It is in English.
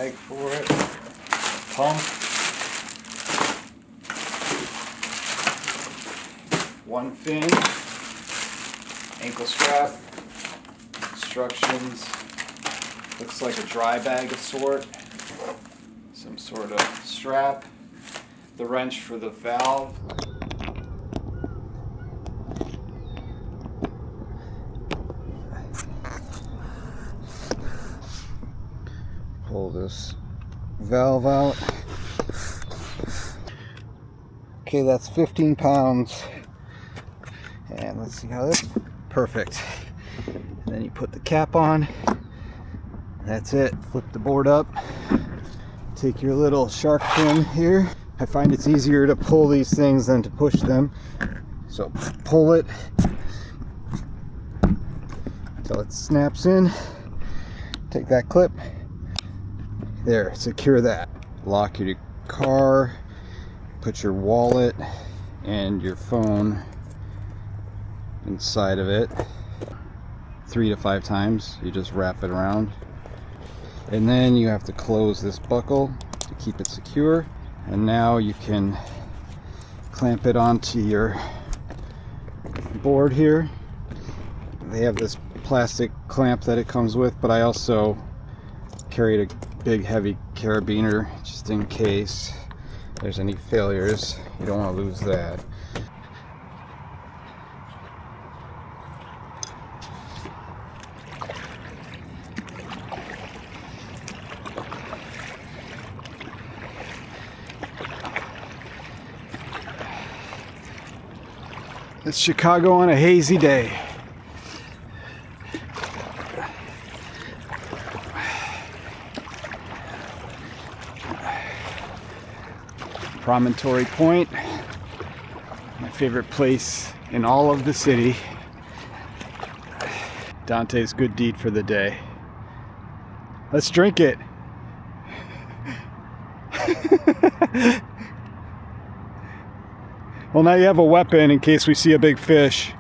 bag for it, pump, one fin, ankle strap, instructions, looks like a dry bag of sort, some sort of strap, the wrench for the valve. Pull this valve out. Okay, that's 15 pounds. And let's see how this, perfect. And then you put the cap on. That's it. Flip the board up. Take your little shark fin here. I find it's easier to pull these things than to push them. So pull it until it snaps in. Take that clip. There, secure that. Lock your car, put your wallet and your phone inside of it 3 to 5 times. You just wrap it around. And then you have to close this buckle to keep it secure. And now you can clamp it onto your board here. They have this plastic clamp that it comes with, but I also carried a big heavy carabiner just in case there's any failures. You don't want to lose that. It's Chicago on a hazy day. Promontory Point, my favorite place in all of the city. Dante's good deed for the day. Let's drink it. Well, now you have a weapon in case we see a big fish.